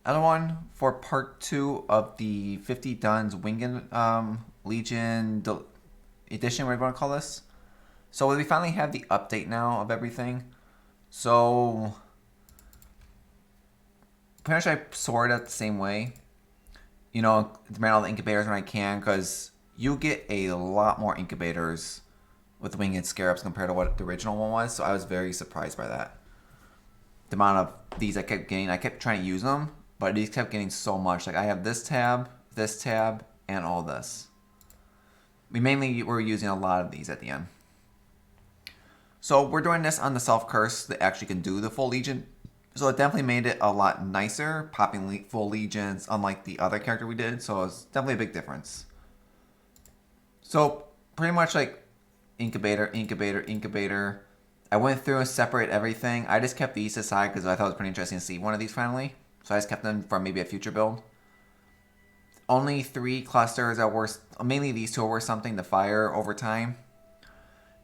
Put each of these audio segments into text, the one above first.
Other one for part 2 of the 50 Duns Winged Legion edition, whatever you want to call this. So we finally have the update now of everything. So pretty much I sort it the same way. You know, demand all the incubators when I can, because you get a lot more incubators with Winged Scarabs compared to what the original one was. So I was very surprised by that. The amount of these I kept getting, I kept trying to use them, but these kept getting so much. Like I have this tab, and all this. We mainly were using a lot of these at the end. So we're doing this on the self curse that actually can do the full legion. So it definitely made it a lot nicer, popping full legions, unlike the other character we did. So it's definitely a big difference. So pretty much like incubator, incubator, incubator. I went through and separated everything. I just kept these aside because I thought it was pretty interesting to see one of these finally. So I just kept them for maybe a future build. Only 3 clusters are worth, mainly these 2 are worth something to fire over time.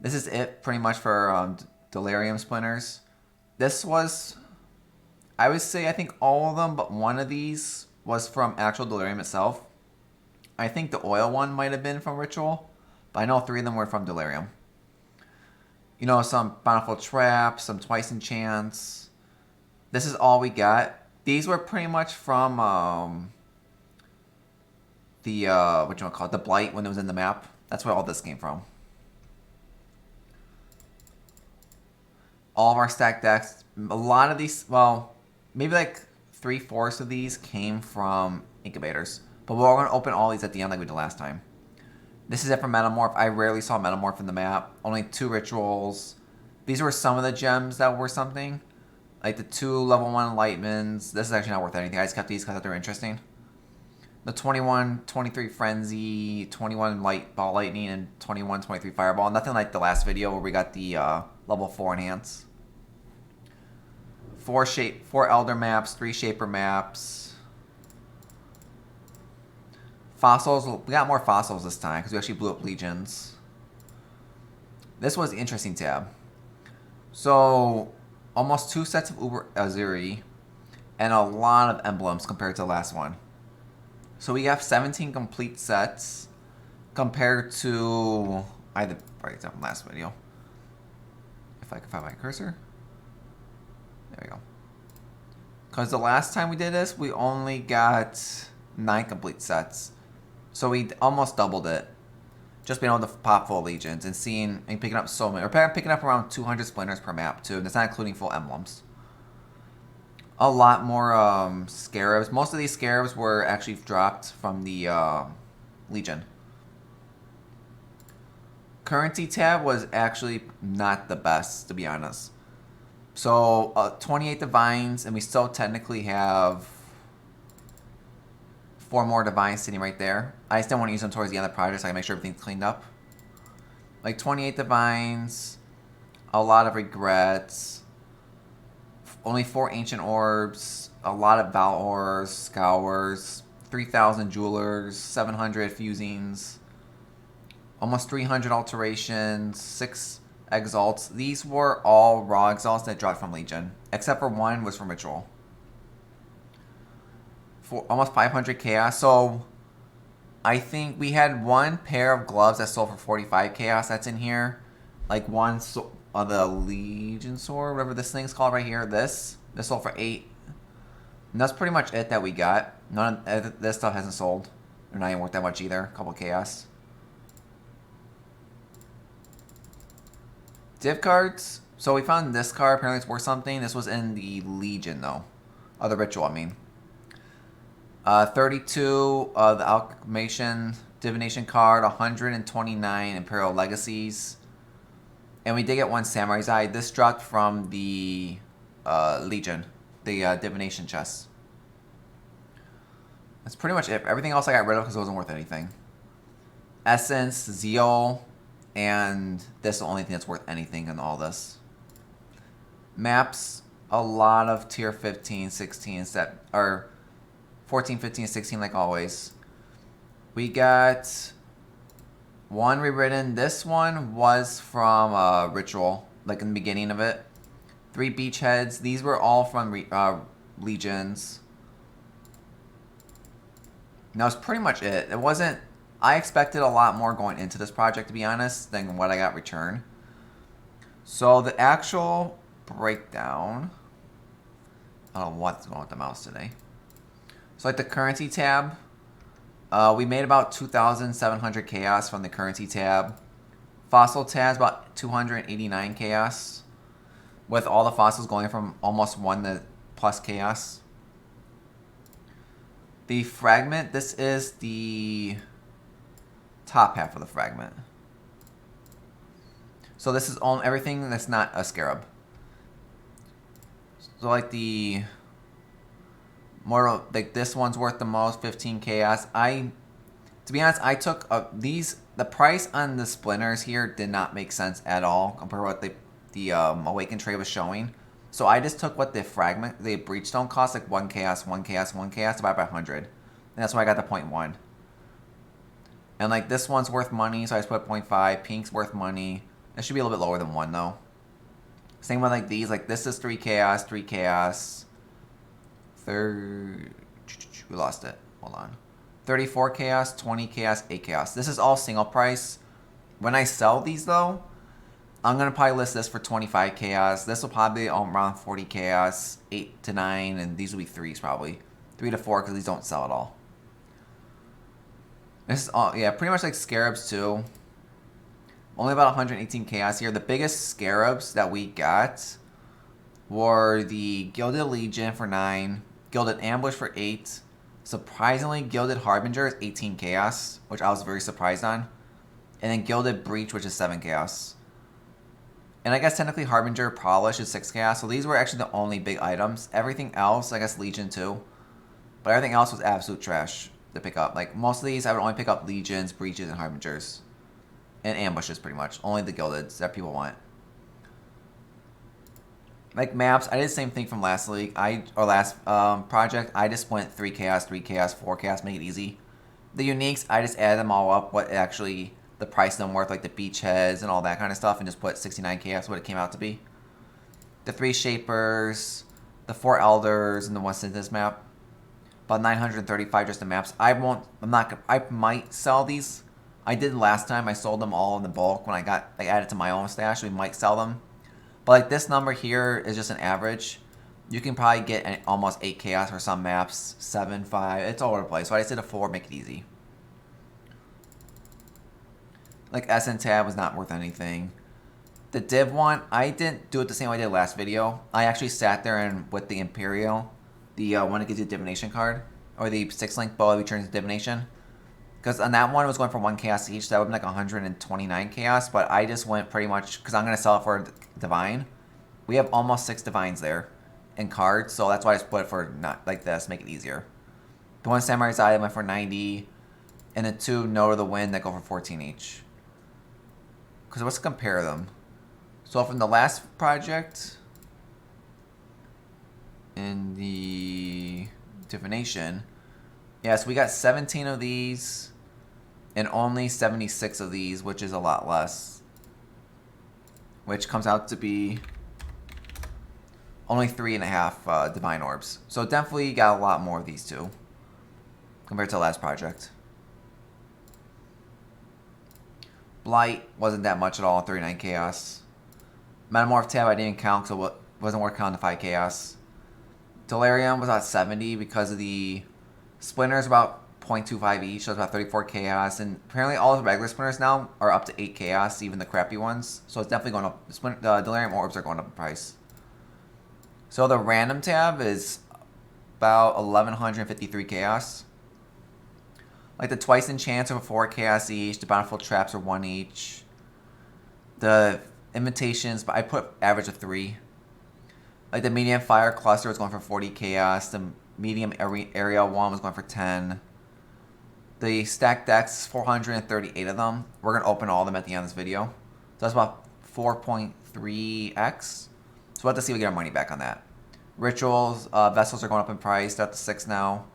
This is it pretty much for delirium splinters. This was, I would say, I think all of them but one of these was from actual delirium itself. I think the oil one might have been from ritual, but I know 3 of them were from delirium. You know, some bountiful traps, some twice enchants. This is all we got. These were pretty much from the what you want to call it, the blight when it was in the map. That's where all this came from. All of our stack decks, a lot of these, well, maybe like 3/4 of these came from incubators. But we're going to open all these at the end like we did last time. This is it for Metamorph. I rarely saw Metamorph in the map. Only 2 rituals. These were some of the gems that were something. Like the 2 level 1 Lightmans. This is actually not worth anything. I just kept these because I thought they were interesting. The 21, 23 Frenzy, 21 Light Ball Lightning, and 21, 23 Fireball. Nothing like the last video where we got the level 4 enhance. 4 Elder maps, 3 Shaper maps. Fossils, we got more fossils this time because we actually blew up legions. This was the interesting tab. So, almost 2 sets of Uber Azuri and a lot of emblems compared to the last one. So we have 17 complete sets compared to, I had to break it down from last video. If I can find my cursor. There we go. Because the last time we did this, we only got 9 complete sets. So we almost doubled it. Just being able to pop full legions and seeing and picking up so many. We're picking up around 200 splinters per map too. And that's not including full emblems. A lot more scarabs. Most of these scarabs were actually dropped from the legion. Currency tab was actually not the best, to be honest. So 28 divines, and we still technically have 4 more divines sitting right there. I still want to use them towards the end of the project so I can make sure everything's cleaned up. Like 28 divines, a lot of regrets, only 4 ancient orbs, a lot of Valors, Scours, 3,000 jewelers, 700 fusings, almost 300 alterations, 6 exalts. These were all raw exalts that dropped from Legion, except for 1 was from Ritual. For almost 500 chaos. So I think we had 1 pair of gloves that sold for 45 chaos. That's in here. Like 1 the Legion sword, whatever this thing's called right here. This sold for 8. And that's pretty much it that we got. None of this stuff hasn't sold. They're not even worth that much either. A couple chaos. Div cards. So we found this card. Apparently it's worth something. This was in the Legion though. Oh, the Ritual, I mean. 32 of the Alchemation Divination card. 129 Imperial Legacies. And we did get 1 Samurai's Eye. This dropped from the Legion. The Divination chest. That's pretty much it. Everything else I got rid of because it wasn't worth anything. Essence, Zeal, and this is the only thing that's worth anything in all this. Maps, a lot of tier 15, 16, or 14, 15, 16 like always. We got 1 rewritten. This one was from Ritual, like in the beginning of it. 3 beachheads. These were all from Legions. And that was pretty much it. It wasn't. I expected a lot more going into this project, to be honest, than what I got returned. So the actual breakdown. I don't know what's going on with the mouse today. So like the currency tab, we made about 2,700 chaos from the currency tab. Fossil tab's about 289 chaos, with all the fossils going from almost 1 to plus chaos. The fragment, this is the top half of the fragment. So this is all everything that's not a scarab. So like the more like this one's worth the most, 15 chaos. To be honest, I took these. The price on the splinters here did not make sense at all compared to what the awakened trade was showing. So I just took what the fragment, the breachstone cost, like 1 chaos, 1 chaos, 1 chaos, divided by 100. And that's why I got the 0.1. And like this one's worth money, so I just put 0.5. Pink's worth money. It should be a little bit lower than 1 though. Same with like these, like this is 3 chaos, 3 chaos. We lost it. Hold on. 34 chaos, 20 chaos, 8 chaos. This is all single price. When I sell these though, I'm going to probably list this for 25 chaos. This will probably be around 40 chaos, 8 to 9, and these will be 3s probably. 3 to 4 because these don't sell at all. This is all, yeah, pretty much like scarabs too. Only about 118 chaos here. The biggest scarabs that we got were the Gilded Legion for 9, Gilded Ambush for 8. Surprisingly, Gilded Harbinger is 18 chaos, which I was very surprised on. And then Gilded Breach, which is 7 chaos. And I guess technically Harbinger Polish is 6 chaos, so these were actually the only big items. Everything else, I guess Legion too. But everything else was absolute trash to pick up. Like most of these, I would only pick up Legions, Breaches, and Harbingers. And Ambushes pretty much. Only the Gildeds that people want. Like maps, I did the same thing from last league. Last project. I just went 3 chaos, 3 chaos, 4 chaos, make it easy. The uniques, I just added them all up. What actually the price of them worth, like the beachheads and all that kind of stuff, and just put 69 chaos, what it came out to be. The 3 shapers, the 4 elders, and the 1 synthesis map. About 935 just the maps. I might sell these. I did last time. I sold them all in the bulk when I added to my own stash. We might sell them. But like this number here is just an average. You can probably get almost 8 chaos for some maps, 7, 5. It's all over the place. So I just did a 4, make it easy. Like SN tab was not worth anything. The div one, I didn't do it the same way I did last video. I actually sat there and with the Imperial, the one that gives you a divination card, or the 6-link bow that returns divination. Because on that one, it was going for 1 chaos each, so that would be like 129 chaos. But I just went pretty much, because I'm going to sell it for divine. We have almost 6 divines there in cards, so that's why I just put it for not like this, make it easier. The 1 Samurai's Eye went for 90, and the 2 Note of the Wind that go for 14 each. Because let's compare them. So from the last project, in the divination, yeah, so we got 17 of these and only 76 of these, which is a lot less. Which comes out to be only 3.5 divine orbs. So definitely got a lot more of these two compared to the last project. Blight wasn't that much at all, 39 chaos. Metamorph tab I didn't count, so it wasn't worth counting the 5 chaos. Delirium was about 70 because of the splinters about 0.25 each, so it's about 34 chaos. And apparently all the regular splinters now are up to 8 chaos, even the crappy ones. So it's definitely going up. The Delirium orbs are going up in price. So the random tab is about 1153 chaos. Like the twice enchants are 4 chaos each. The bountiful traps are 1 each. The invitations, I put average of 3. Like the medium fire cluster was going for 40 chaos. The medium area one was going for 10. The stack decks, 438 of them. We're going to open all of them at the end of this video. So that's about 4.3x. So we'll have to see if we get our money back on that. Rituals, vessels are going up in price. They're up to 6 now.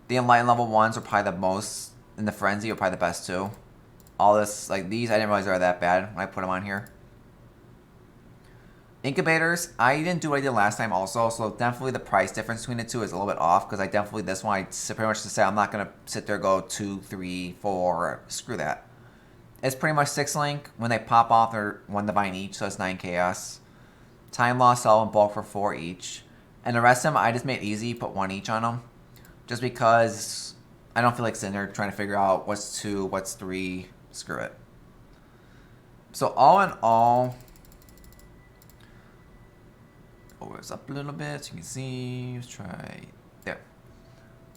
The Enlightened level 1s are probably the most. And the Frenzy are probably the best too. All this, like these, I didn't realize they were that bad when I put them on here. Incubators, I didn't do what I did last time also, so definitely the price difference between the two is a little bit off, because I definitely, this one, I pretty much just said I'm not going to sit there and go 2, 3, 4, screw that. It's pretty much 6 link. When they pop off, they're 1 divine each, so it's 9 chaos. Time loss, sell in bulk for 4 each. And the rest of them, I just made it easy, put 1 each on them. Just because I don't feel like sitting there trying to figure out what's 2, what's 3, screw it. So all in all, it's up a little bit so you can see. Let's try there.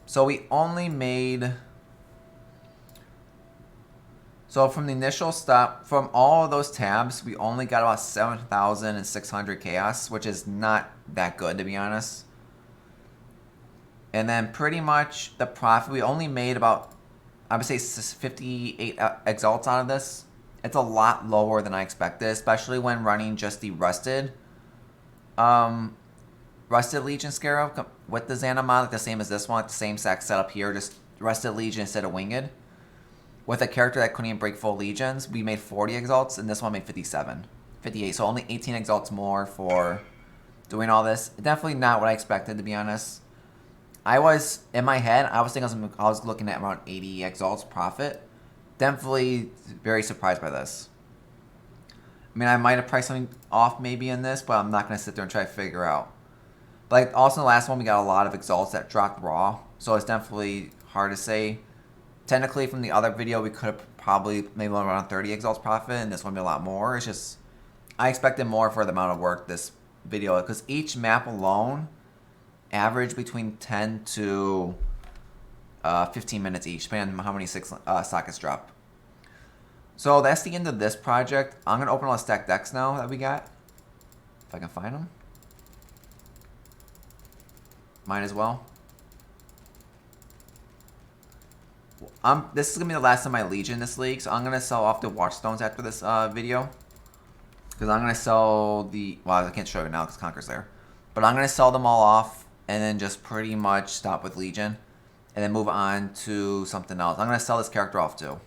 So we only made, so from the initial stop, from all of those tabs, we only got about 7,600 chaos, which is not that good, to be honest. And then pretty much the profit, we only made about, I would say 58 exalts out of this. It's a lot lower than I expected, especially when running just the rusted Legion Scarab with the Xana mod, like the same as this one, like the same exact setup here, just Rusted Legion instead of Winged. With a character that couldn't even break full Legions, we made 40 exalts, and this one made 58, so only 18 exalts more for doing all this. Definitely not what I expected, to be honest. I was, in my head, I was thinking I was looking at around 80 exalts profit. Definitely very surprised by this. I mean, I might have priced something off maybe in this, but I'm not going to sit there and try to figure out. Like, also in the last one, we got a lot of exalts that dropped raw, so it's definitely hard to say. Technically, from the other video, we could have probably maybe around 30 exalts profit, and this one be a lot more. It's just, I expected more for the amount of work this video, because each map alone averaged between 10 to 15 minutes each, depending on how many sockets drop. So that's the end of this project. I'm going to open all the stacked decks now that we got. If I can find them. Mine as well. This is going to be the last of my Legion this league, so I'm going to sell off the Watchstones after this video. Because I'm going to sell the... Well, I can't show you now because Conquer's there. But I'm going to sell them all off and then just pretty much stop with Legion. And then move on to something else. I'm going to sell this character off too.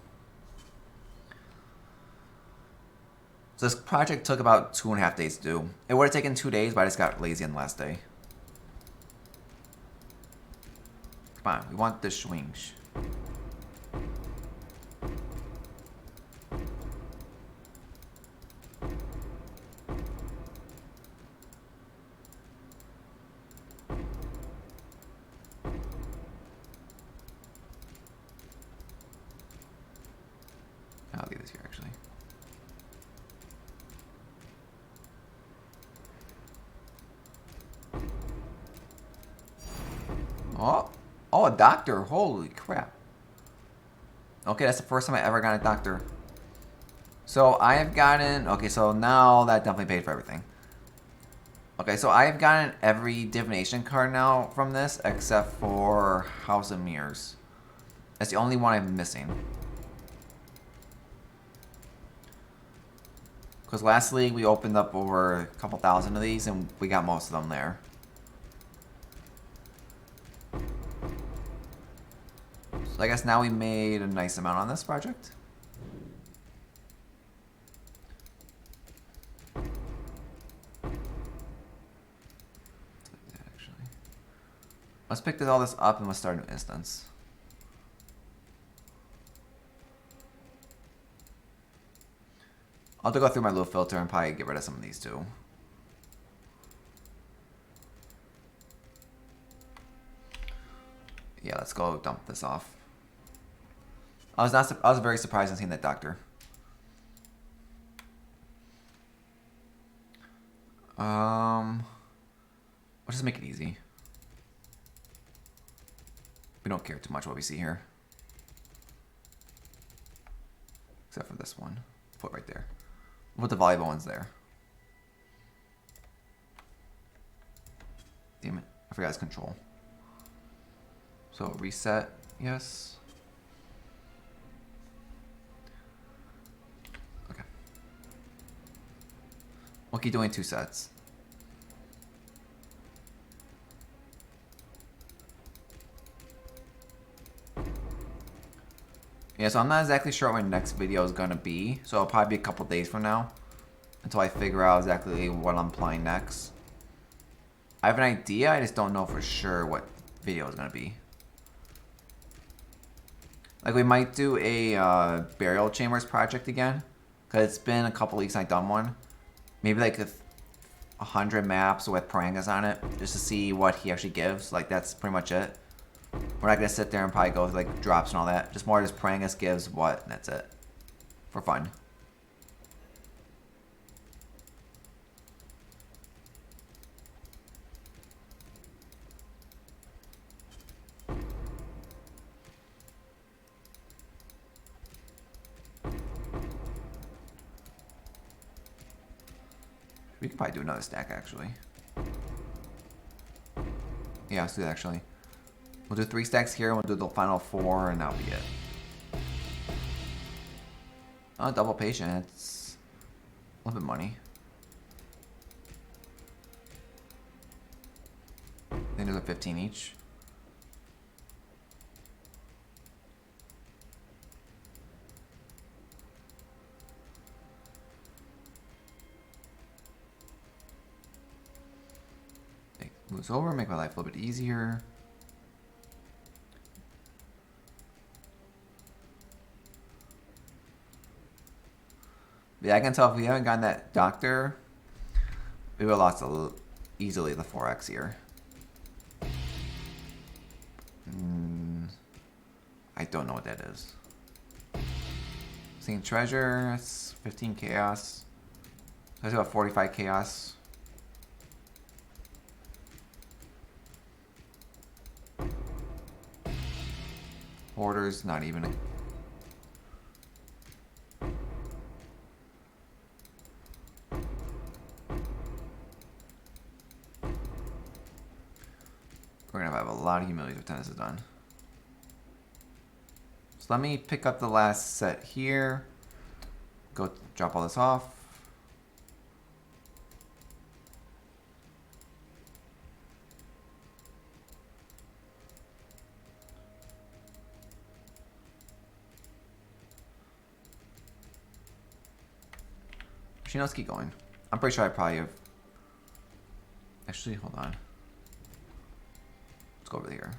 So this project took about 2.5 days to do. It would have taken 2 days, but I just got lazy on the last day. Come on, we want the swings. I'll leave this here actually. Oh, a doctor. Holy crap. Okay, that's the first time I ever got a doctor. So I have gotten... Okay, so now that definitely paid for everything. Okay, so I have gotten every divination card now from this, except for House of Mirrors. That's the only one I'm missing. Because last league we opened up over a couple thousand of these, and we got most of them there. So I guess now we made a nice amount on this project. Let's pick all this up and let's start a new instance. I'll have to go through my little filter and probably get rid of some of these too. Yeah, let's go dump this off. I was very surprised in seeing that doctor. We'll just make it easy. We don't care too much what we see here. Except for this one. Put right there. We'll put the valuable ones there. Damn it. I forgot his control. So reset, yes. Okay. We'll keep doing 2 sets. Yeah, so I'm not exactly sure what my next video is going to be. So it'll probably be a couple days from now. until I figure out exactly what I'm playing next. I have an idea, I just don't know for sure what video is going to be. Like, we might do a Burial Chambers project again, because it's been a couple weeks I've done one. Maybe like 100 maps with Parangas on it, just to see what he actually gives. Like, that's pretty much it. We're not going to sit there and probably go with like drops and all that. Just more just Parangas gives what, and that's it. For fun. We could probably do another stack, actually. Yeah, let's do that, actually. We'll do 3 stacks here, and we'll do the final 4, and that'll be it. Oh, double patient. It's a little bit of money. I think there's a 15 each. Moves over, make my life a little bit easier. Yeah, I can tell if we haven't gotten that doctor, we would have lost easily the 4x here. I don't know what that is. Seeing treasure, it's 15 chaos. That's about 45 chaos. Orders, not even. We're gonna have a lot of humilities if tennis is done. So let me pick up the last set here. Go drop all this off. Let's keep going. I'm pretty sure I probably have... Actually, hold on. Let's go over here.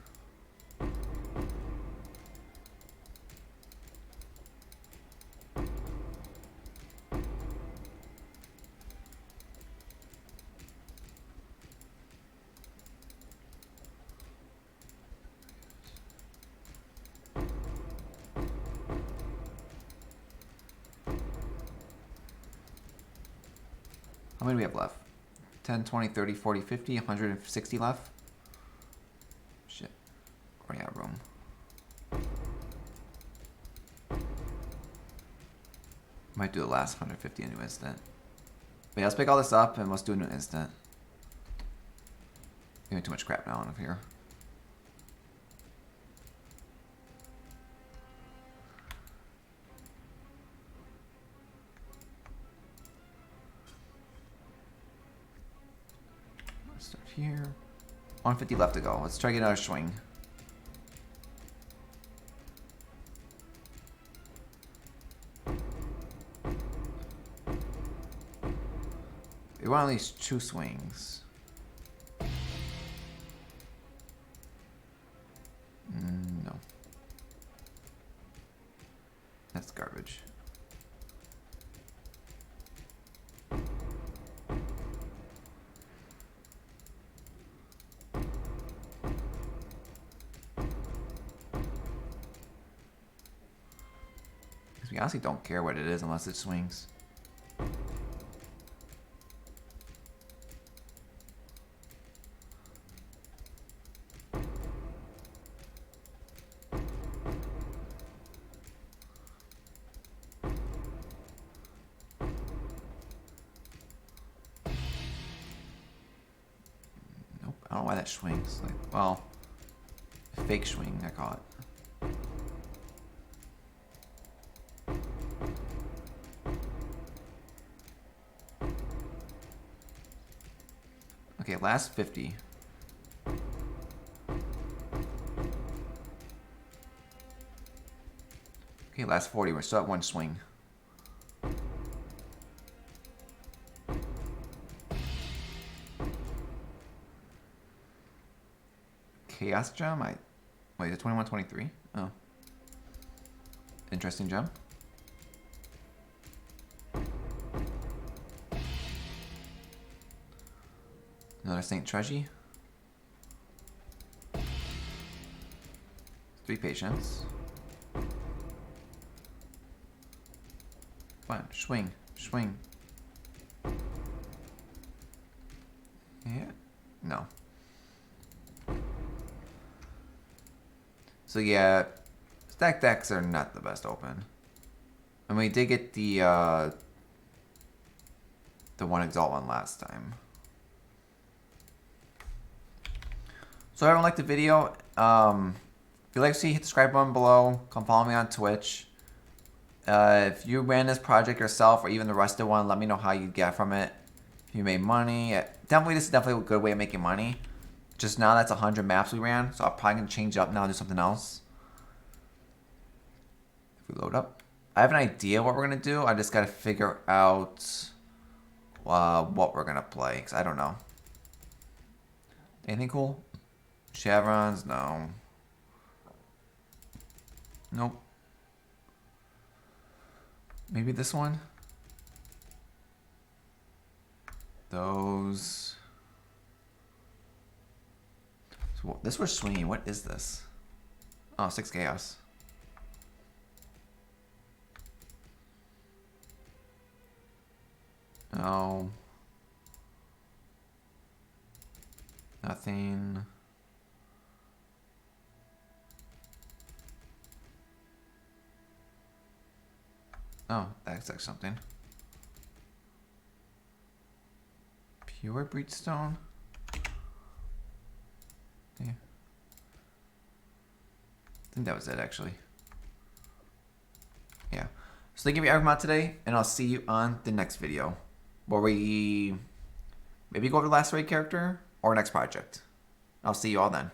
How many do we have left? 10, 20, 30, 40, 50, 160 left? Shit. Already out of room. Might do the last 150 in a new instant. But yeah, let's pick all this up and let's do a new instant. Giving too much crap now on here. Start here. 150 left to go. Let's try to get another swing. We want at least 2 swings. No. That's garbage. We honestly don't care what it is unless it swings. Nope, I don't know why that swings. Like, well, fake swing, I call it. Okay, last 50. Okay, last 40. We're still at 1 swing. Chaos Gem. Wait, is it 21, 23? Oh. Interesting gem. Another Saint Treasure. 3 patience. Come on, swing, swing. Yeah, no. So yeah, stack decks are not the best open. And we did get the one Exalt one last time. So everyone liked the video. If you like to see, hit the subscribe button below. Come follow me on Twitch. If you ran this project yourself or even the rusted one, let me know how you get from it. If you made money. This is definitely a good way of making money. Just now that's 100 maps we ran, so I'm probably going to change it up now and do something else. If we load up. I have an idea what we're going to do. I just got to figure out what we're going to play, because I don't know. Anything cool? Chevrons? No. Nope. Maybe this one? Those. So this was swinging. What is this? Oh, 6 chaos. No. Nothing. Oh, that's like something. Pure Breachstone? Yeah. I think that was it, actually. Yeah. So thank you for everyone today, and I'll see you on the next video, where we maybe go over the last raid character or next project. I'll see you all then.